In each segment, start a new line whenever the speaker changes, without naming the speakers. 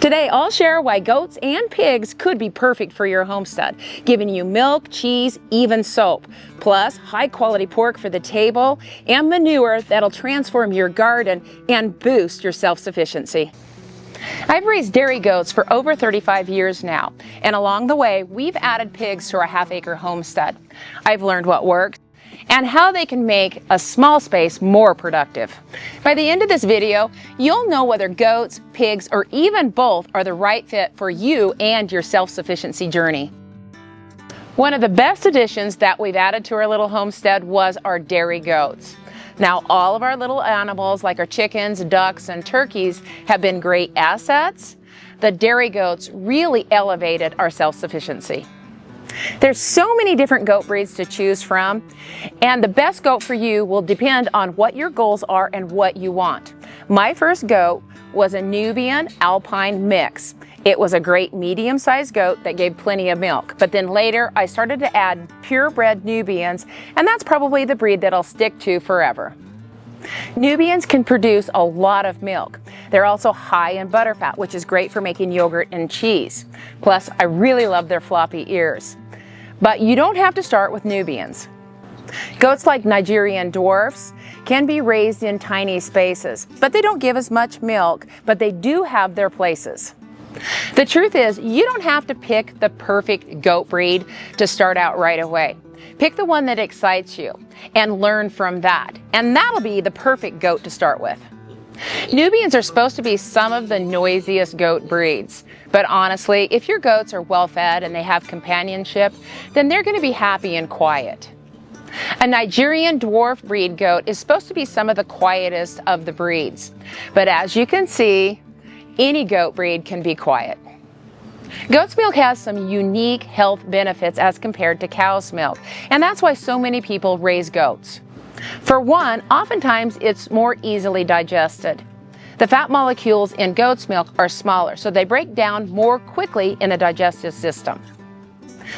Today, I'll share why goats and pigs could be perfect for your homestead, giving you milk, cheese, even soap, plus high-quality pork for the table and manure that'll transform your garden and boost your self-sufficiency. I've raised dairy goats for over 35 years now, and along the way, we've added pigs to our half-acre homestead. I've learned what works and how they can make a small space more productive. By the end of this video, you'll know whether goats, pigs, or even both are the right fit for you and your self-sufficiency journey. One of the best additions that we've added to our little homestead was our dairy goats. Now, all of our little animals, like our chickens, ducks, and turkeys, have been great assets. The dairy goats really elevated our self-sufficiency. There's so many different goat breeds to choose from, and the best goat for you will depend on what your goals are and what you want. My first goat was a Nubian Alpine mix. It was a great medium-sized goat that gave plenty of milk, but then later I started to add purebred Nubians, and that's probably the breed that I'll stick to forever. Nubians can produce a lot of milk. They're also high in butterfat, which is great for making yogurt and cheese. Plus, I really love their floppy ears. But you don't have to start with Nubians. Goats like Nigerian dwarfs can be raised in tiny spaces, but they don't give as much milk, but they do have their places. The truth is, you don't have to pick the perfect goat breed to start out right away. Pick the one that excites you and learn from that, and that'll be the perfect goat to start with. Nubians are supposed to be some of the noisiest goat breeds, but honestly, if your goats are well fed and they have companionship, then they're going to be happy and quiet. A Nigerian dwarf breed goat is supposed to be some of the quietest of the breeds, but as you can see, any goat breed can be quiet. Goat's milk has some unique health benefits as compared to cow's milk, and that's why so many people raise goats. For one, oftentimes it's more easily digested. The fat molecules in goat's milk are smaller, so they break down more quickly in the digestive system.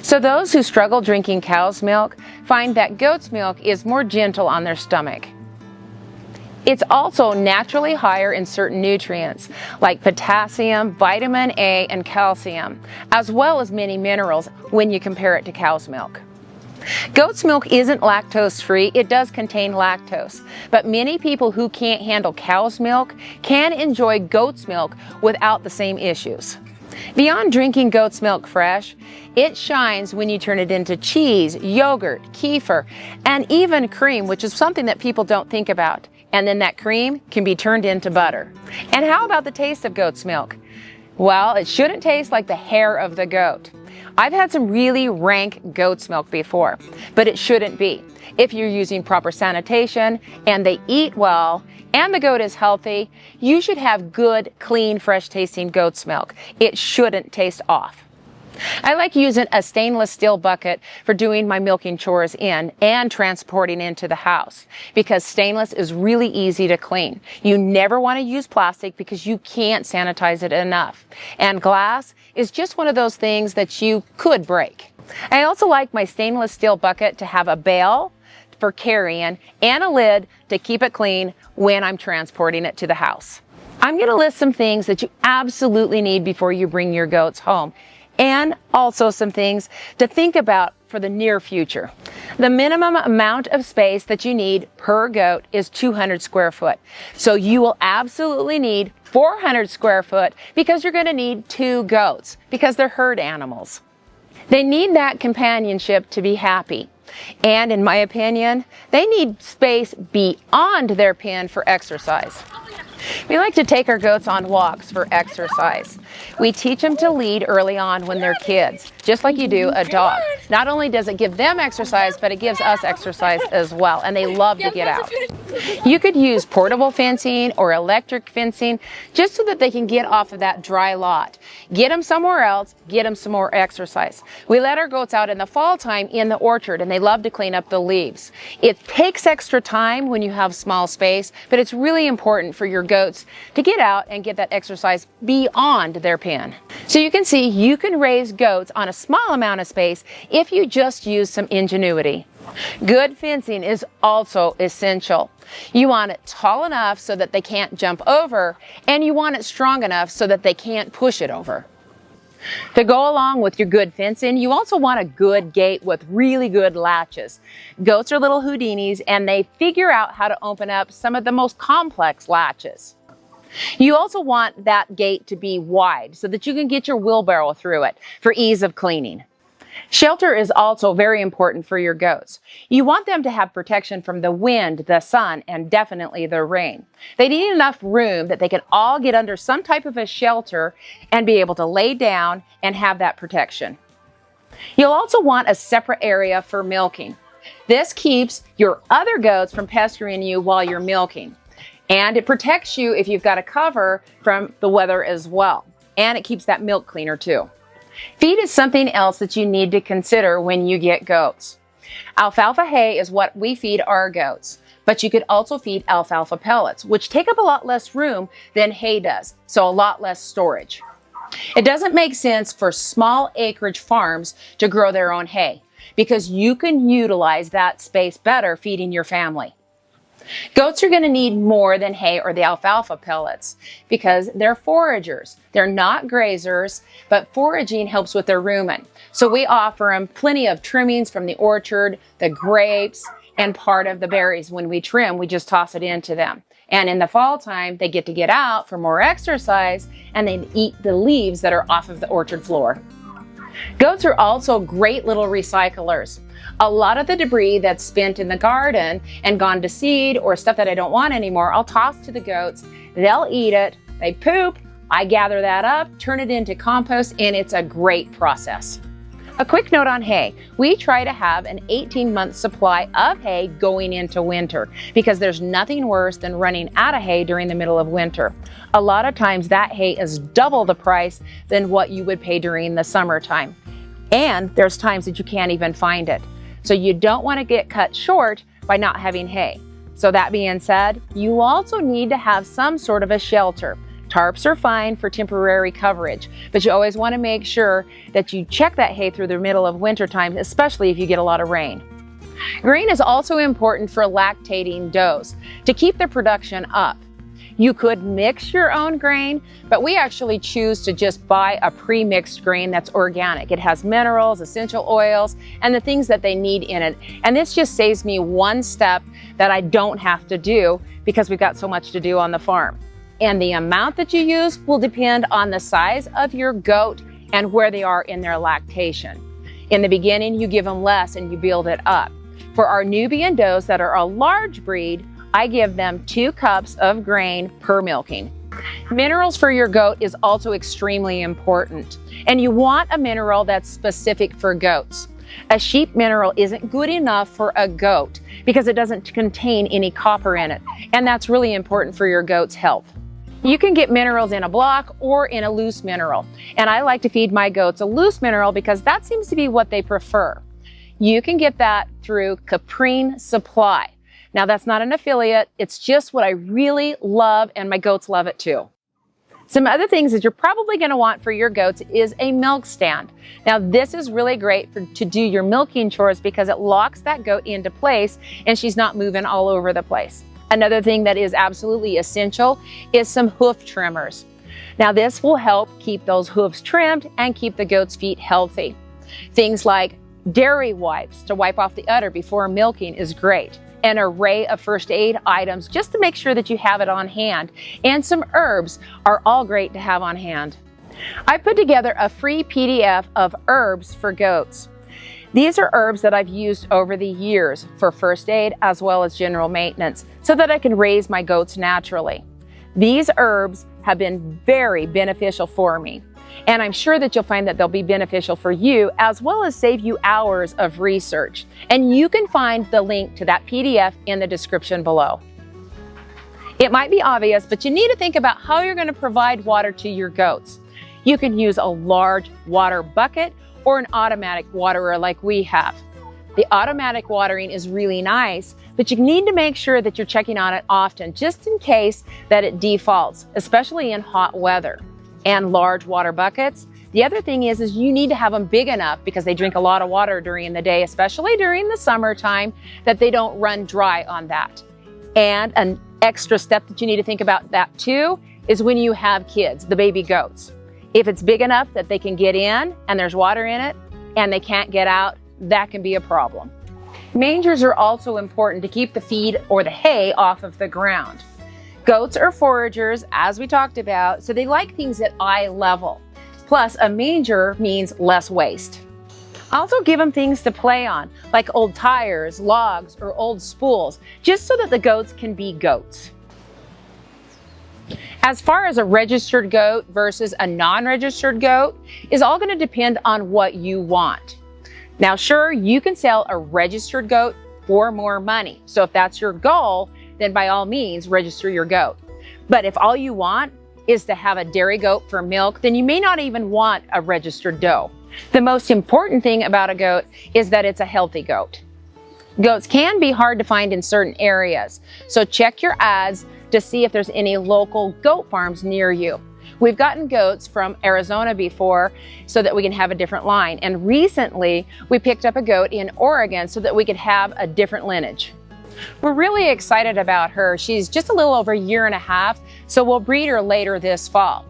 So those who struggle drinking cow's milk find that goat's milk is more gentle on their stomach. It's also naturally higher in certain nutrients like potassium, vitamin A, and calcium, as well as many minerals when you compare it to cow's milk. Goat's milk isn't lactose-free. It does contain lactose, but many people who can't handle cow's milk can enjoy goat's milk without the same issues. Beyond drinking goat's milk fresh, it shines when you turn it into cheese, yogurt, kefir, and even cream, which is something that people don't think about. And then that cream can be turned into butter. And how about the taste of goat's milk? Well, it shouldn't taste like the hair of the goat. I've had some really rank goat's milk before, but it shouldn't be. If you're using proper sanitation and they eat well and the goat is healthy, you should have good, clean, fresh tasting goat's milk. It shouldn't taste off. I like using a stainless steel bucket for doing my milking chores in and transporting into the house because stainless is really easy to clean. You never want to use plastic because you can't sanitize it enough. And glass is just one of those things that you could break. I also like my stainless steel bucket to have a bail for carrying and a lid to keep it clean when I'm transporting it to the house. I'm going to list some things that you absolutely need before you bring your goats home, and also some things to think about for the near future. The minimum amount of space that you need per goat is 200 square foot. So you will absolutely need 400 square foot because you're going to need 2 goats because they're herd animals. They need that companionship to be happy. And in my opinion, they need space beyond their pen for exercise. We like to take our goats on walks for exercise. We teach them to lead early on when they're kids, just like you do a dog. Not only does it give them exercise, but it gives us exercise as well, and they love to get out. You could use portable fencing or electric fencing just so that they can get off of that dry lot. Get them somewhere else, get them some more exercise. We let our goats out in the fall time in the orchard, and they love to clean up the leaves. It takes extra time when you have small space, but it's really important for your goats to get out and get that exercise beyond their pen. So you can see you can raise goats on a small amount of space if you just use some ingenuity. Good fencing is also essential. You want it tall enough so that they can't jump over, and you want it strong enough so that they can't push it over. To go along with your good fencing, you also want a good gate with really good latches. Goats are little Houdinis, and they figure out how to open up some of the most complex latches. You also want that gate to be wide so that you can get your wheelbarrow through it for ease of cleaning. Shelter is also very important for your goats. You want them to have protection from the wind, the sun, and definitely the rain. They need enough room that they can all get under some type of a shelter and be able to lay down and have that protection. You'll also want a separate area for milking. This keeps your other goats from pestering you while you're milking. And it protects you if you've got a cover from the weather as well. And it keeps that milk cleaner too. Feed is something else that you need to consider when you get goats. Alfalfa hay is what we feed our goats, but you could also feed alfalfa pellets, which take up a lot less room than hay does, so a lot less storage. It doesn't make sense for small acreage farms to grow their own hay because you can utilize that space better feeding your family. Goats are going to need more than hay or the alfalfa pellets because they're foragers. They're not grazers, but foraging helps with their rumen. So we offer them plenty of trimmings from the orchard, the grapes, and part of the berries. When we trim, we just toss it into them. And in the fall time, they get to get out for more exercise and they eat the leaves that are off of the orchard floor. Goats are also great little recyclers. A lot of the debris that's spent in the garden and gone to seed or stuff that I don't want anymore, I'll toss to the goats. They'll eat it, they poop, I gather that up, turn it into compost, and it's a great process. A quick note on hay. We try to have an 18-month supply of hay going into winter because there's nothing worse than running out of hay during the middle of winter. A lot of times that hay is double the price than what you would pay during the summertime. And there's times that you can't even find it. So you don't want to get cut short by not having hay. So that being said, you also need to have some sort of a shelter. Tarps are fine for temporary coverage, but you always want to make sure that you check that hay through the middle of winter time, especially if you get a lot of rain. Grain is also important for lactating does to keep their production up. You could mix your own grain, but we actually choose to just buy a pre-mixed grain that's organic. It has minerals, essential oils, and the things that they need in it. And this just saves me one step that I don't have to do because we've got so much to do on the farm. And the amount that you use will depend on the size of your goat and where they are in their lactation. In the beginning, you give them less and you build it up. For our Nubian does that are a large breed, I give them 2 cups of grain per milking. Minerals for your goat is also extremely important, and you want a mineral that's specific for goats. A sheep mineral isn't good enough for a goat because it doesn't contain any copper in it, and that's really important for your goat's health. You can get minerals in a block or in a loose mineral, and I like to feed my goats a loose mineral because that seems to be what they prefer. You can get that through Caprine Supply. Now that's not an affiliate, it's just what I really love and my goats love it too. Some other things that you're probably going to want for your goats is a milk stand. Now this is really great to do your milking chores because it locks that goat into place and she's not moving all over the place. Another thing that is absolutely essential is some hoof trimmers. Now this will help keep those hooves trimmed and keep the goat's feet healthy. Things like dairy wipes to wipe off the udder before milking is great. An array of first aid items just to make sure that you have it on hand, and some herbs are all great to have on hand. I put together a free PDF of herbs for goats. These are herbs that I've used over the years for first aid as well as general maintenance so that I can raise my goats naturally. These herbs have been very beneficial for me, and I'm sure that you'll find that they'll be beneficial for you as well as save you hours of research. And you can find the link to that PDF in the description below. It might be obvious, but you need to think about how you're going to provide water to your goats. You can use a large water bucket or an automatic waterer like we have. The automatic watering is really nice, but you need to make sure that you're checking on it often just in case that it defaults, especially in hot weather. And large water buckets, The other thing is you need to have them big enough, because they drink a lot of water during the day, especially during the summertime, that they don't run dry on that. And an extra step that you need to think about that too is when you have kids, the baby goats. If it's big enough that they can get in and there's water in it and they can't get out, that can be a problem. Mangers are also important to keep the feed or the hay off of the ground. Goats are foragers, as we talked about, so they like things at eye level. Plus, a manger means less waste. Also give them things to play on, like old tires, logs, or old spools, just so that the goats can be goats. As far as a registered goat versus a non-registered goat is all going to depend on what you want. Now, sure, you can sell a registered goat for more money. So if that's your goal, then by all means, register your goat. But if all you want is to have a dairy goat for milk, then you may not even want a registered doe. The most important thing about a goat is that it's a healthy goat. Goats can be hard to find in certain areas, so check your ads to see if there's any local goat farms near you. We've gotten goats from Arizona before so that we can have a different line. And recently, we picked up a goat in Oregon so that we could have a different lineage. We're really excited about her. She's just a little over a year and a half, so we'll breed her later this fall.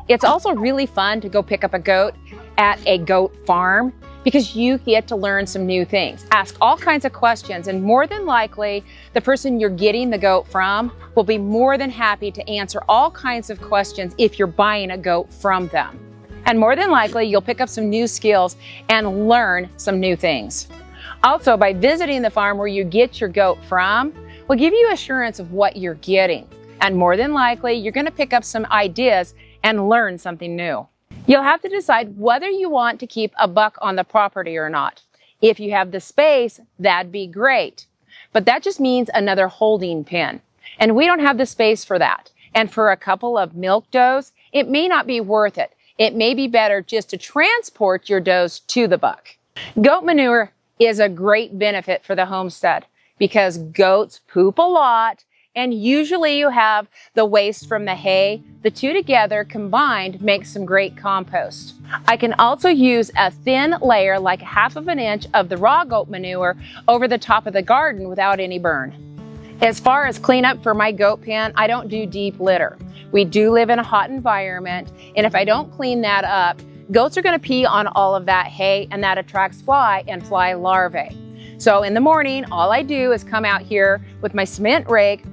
It's also really fun to go pick up a goat at a goat farm because you get to learn some new things. Ask all kinds of questions, and more than likely, the person you're getting the goat from will be more than happy to answer all kinds of questions if you're buying a goat from them. And more than likely, you'll pick up some new skills and learn some new things. Also, by visiting the farm where you get your goat from, will give you assurance of what you're getting. And more than likely, you're going to pick up some ideas and learn something new. You'll have to decide whether you want to keep a buck on the property or not. If you have the space, that'd be great. But that just means another holding pen. And we don't have the space for that. And for a couple of milk does, it may not be worth it. It may be better just to transport your does to the buck. Goat manure is a great benefit for the homestead because goats poop a lot, and usually you have the waste from the hay. The two together combined make some great compost. I can also use a thin layer, like 1/2 inch of the raw goat manure over the top of the garden without any burn. As far as cleanup for my goat pen, I don't do deep litter. We do live in a hot environment, and if I don't clean that up, goats are going to pee on all of that hay, and that attracts fly and fly larvae. So in the morning, all I do is come out here with my cement rake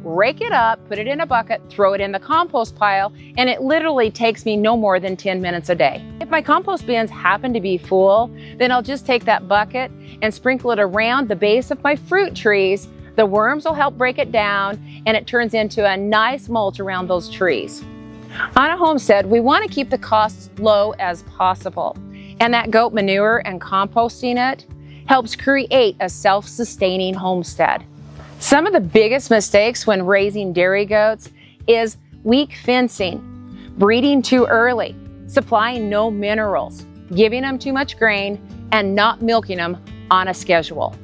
it up, put it in a bucket, throw it in the compost pile, and it literally takes me no more than 10 minutes a day. If my compost bins happen to be full, then I'll just take that bucket and sprinkle it around the base of my fruit trees. The worms will help break it down, and it turns into a nice mulch around those trees. On a homestead, we want to keep the costs low as possible, and that goat manure and composting it helps create a self-sustaining homestead. Some of the biggest mistakes when raising dairy goats is weak fencing, breeding too early, supplying no minerals, giving them too much grain, and not milking them on a schedule.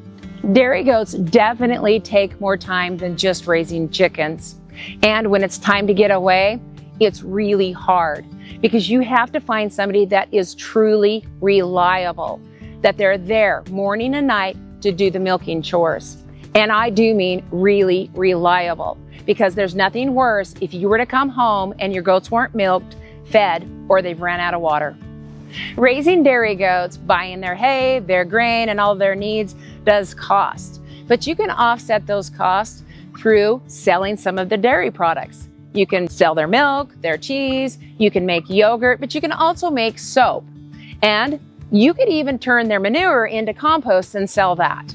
Dairy goats definitely take more time than just raising chickens. And when it's time to get away, it's really hard because you have to find somebody that is truly reliable, that they're there morning and night to do the milking chores. And I do mean really reliable, because there's nothing worse if you were to come home and your goats weren't milked, fed, or they've ran out of water. Raising dairy goats, buying their hay, their grain, and all their needs does cost. But you can offset those costs through selling some of the dairy products. You can sell their milk, their cheese, you can make yogurt, but you can also make soap. And you could even turn their manure into compost and sell that.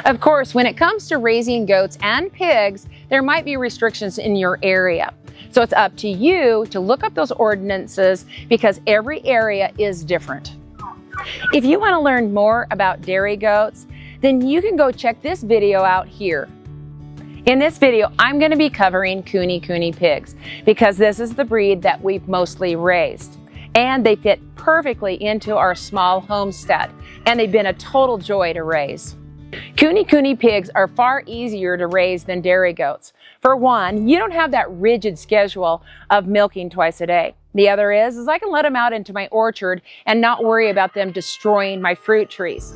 Of course, when it comes to raising goats and pigs, there might be restrictions in your area. So it's up to you to look up those ordinances because every area is different. If you want to learn more about dairy goats, then you can go check this video out here. In this video, I'm going to be covering Kune Kune pigs because this is the breed that we've mostly raised. And they fit perfectly into our small homestead, and they've been a total joy to raise. Kune Kune pigs are far easier to raise than dairy goats. For one, you don't have that rigid schedule of milking twice a day. The other is I can let them out into my orchard and not worry about them destroying my fruit trees.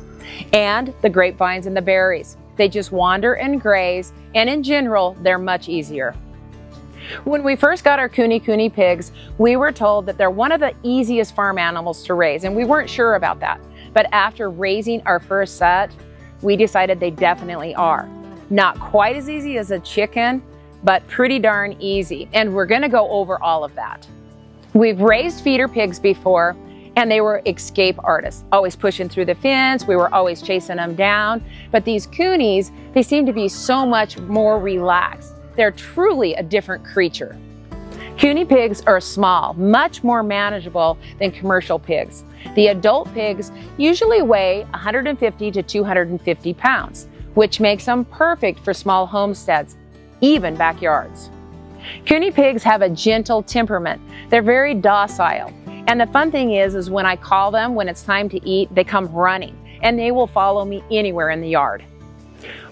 And the grapevines and the berries. They just wander and graze, and in general, they're much easier. When we first got our Kune Kune pigs, we were told that they're one of the easiest farm animals to raise, and we weren't sure about that. But after raising our first set, we decided they definitely are. Not quite as easy as a chicken, but pretty darn easy, and we're gonna go over all of that. We've raised feeder pigs before, and they were escape artists, always pushing through the fence. We were always chasing them down. But these Kunes, they seem to be so much more relaxed. They're truly a different creature. Kune pigs are small, much more manageable than commercial pigs. The adult pigs usually weigh 150 to 250 pounds, which makes them perfect for small homesteads, even backyards. Kune pigs have a gentle temperament. They're very docile. And the fun thing is when I call them when it's time to eat, they come running and they will follow me anywhere in the yard.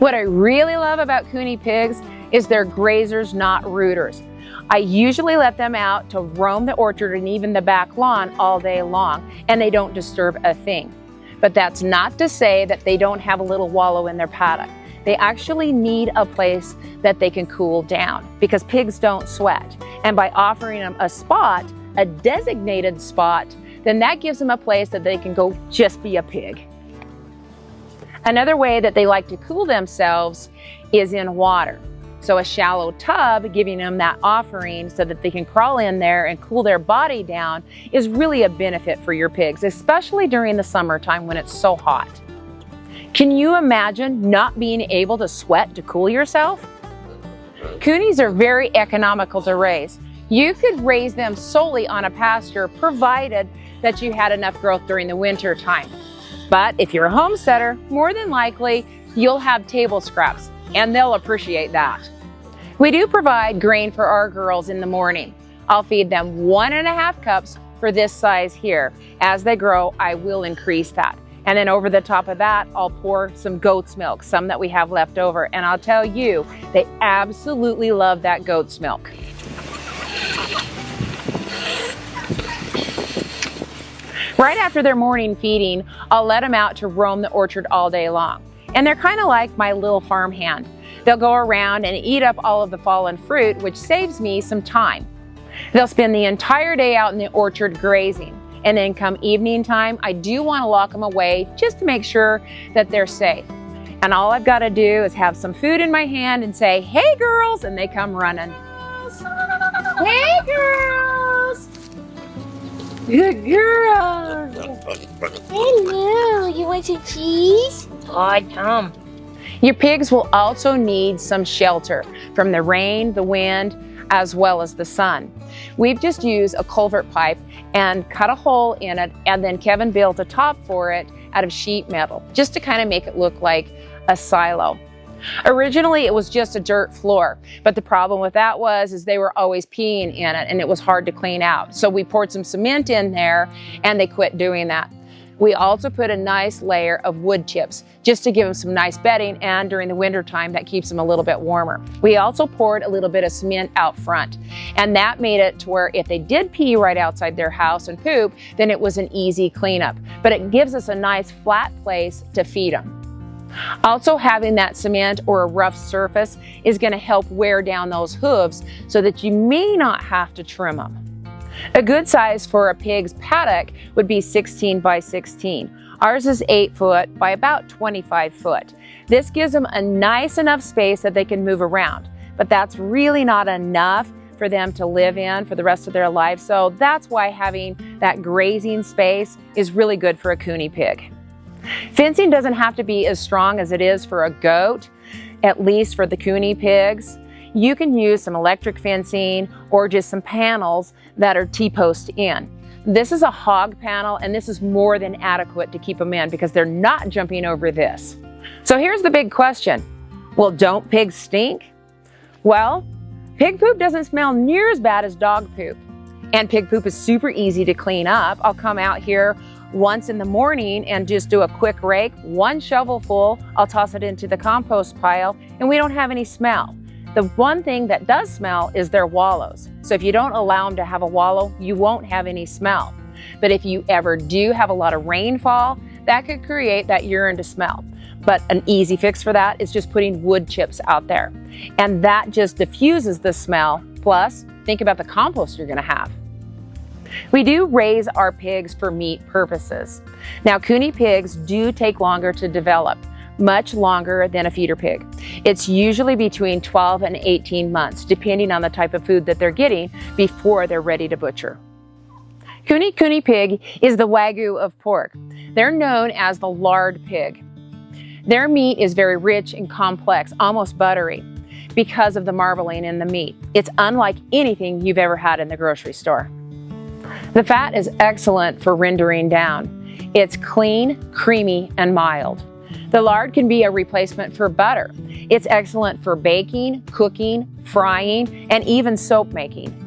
What I really love about Kune pigs is they're grazers, not rooters. I usually let them out to roam the orchard and even the back lawn all day long, and they don't disturb a thing. But that's not to say that they don't have a little wallow in their paddock. They actually need a place that they can cool down because pigs don't sweat. And by offering them a spot, a designated spot, then that gives them a place that they can go just be a pig. Another way that they like to cool themselves is in water. So a shallow tub, giving them that offering so that they can crawl in there and cool their body down, is really a benefit for your pigs, especially during the summertime when it's so hot. Can you imagine not being able to sweat to cool yourself? Kunes are very economical to raise. You could raise them solely on a pasture provided that you had enough growth during the winter time. But if you're a homesteader, more than likely you'll have table scraps, and they'll appreciate that. We do provide grain for our girls in the morning. I'll feed them 1.5 cups for this size here. As they grow, I will increase that. And then over the top of that, I'll pour some goat's milk, some that we have left over. And I'll tell you, they absolutely love that goat's milk. Right after their morning feeding, I'll let them out to roam the orchard all day long. And they're kind of like my little farm hand. They'll go around and eat up all of the fallen fruit, which saves me some time. They'll spend the entire day out in the orchard grazing. And then come evening time, I do want to lock them away just to make sure that they're safe. And all I've got to do is have some food in my hand and say, "Hey girls," and they come running. Hey girls! Good girls!
Hello, you want some cheese?
Oh, Tom. Your pigs will also need some shelter from the rain, the wind, as well as the sun. We've just used a culvert pipe and cut a hole in it, and then Kevin built a top for it out of sheet metal, just to kind of make it look like a silo. Originally, it was just a dirt floor, but the problem with that is they were always peeing in it, and it was hard to clean out. So we poured some cement in there, and they quit doing that. We also put a nice layer of wood chips just to give them some nice bedding, and during the winter time that keeps them a little bit warmer. We also poured a little bit of cement out front, and that made it to where if they did pee right outside their house and poop, then it was an easy cleanup. But it gives us a nice flat place to feed them. Also, having that cement or a rough surface is going to help wear down those hooves so that you may not have to trim them. A good size for a pig's paddock would be 16 by 16. Ours is 8 foot by about 25 foot. This gives them a nice enough space that they can move around, but that's really not enough for them to live in for the rest of their life. So that's why having that grazing space is really good for a Kune pig. Fencing doesn't have to be as strong as it is for a goat, at least for the Kune pigs. You can use some electric fencing or just some panels that are T-post in. This is a hog panel, and this is more than adequate to keep them in because they're not jumping over this. So here's the big question. Well, don't pigs stink? Well, pig poop doesn't smell near as bad as dog poop. And pig poop is super easy to clean up. I'll come out here once in the morning and just do a quick rake, 1 shovel full. I'll toss it into the compost pile, and we don't have any smell. The one thing that does smell is their wallows. So if you don't allow them to have a wallow, you won't have any smell. But if you ever do have a lot of rainfall, that could create that urine to smell. But an easy fix for that is just putting wood chips out there. And that just diffuses the smell. Plus, think about the compost you're gonna have. We do raise our pigs for meat purposes. Now, Kune pigs do take longer to develop, much longer than a feeder pig. It's usually between 12 and 18 months, depending on the type of food that they're getting before they're ready to butcher. Kune Kune pig is the Wagyu of pork. They're known as the lard pig. Their meat is very rich and complex, almost buttery, because of the marbling in the meat. It's unlike anything you've ever had in the grocery store. The fat is excellent for rendering down. It's clean, creamy, and mild. The lard can be a replacement for butter. It's excellent for baking, cooking, frying, and even soap making.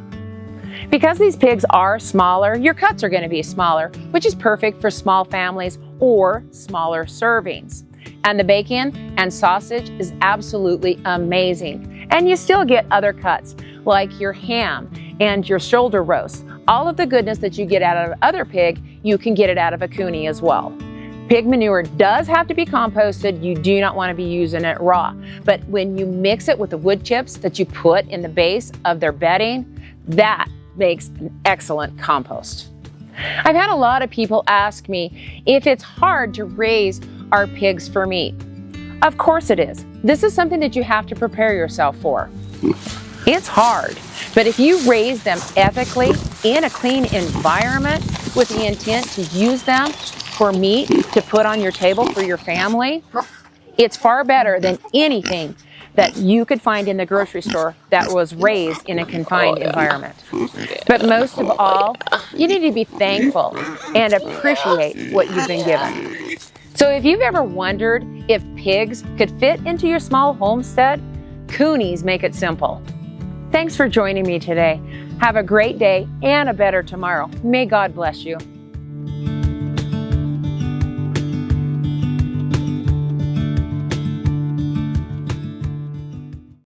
Because these pigs are smaller, your cuts are going to be smaller, which is perfect for small families or smaller servings. And the bacon and sausage is absolutely amazing. And you still get other cuts, like your ham and your shoulder roast. All of the goodness that you get out of other pig, you can get it out of a Kune as well. Pig manure does have to be composted. You do not want to be using it raw. But when you mix it with the wood chips that you put in the base of their bedding, that makes an excellent compost. I've had a lot of people ask me if it's hard to raise our pigs for meat. Of course it is. This is something that you have to prepare yourself for. It's hard, but if you raise them ethically in a clean environment with the intent to use them for meat to put on your table for your family, it's far better than anything that you could find in the grocery store that was raised in a confined environment. But most of all, you need to be thankful and appreciate what you've been given. So if you've ever wondered if pigs could fit into your small homestead, Kunes make it simple. Thanks for joining me today. Have a great day and a better tomorrow. May God bless you.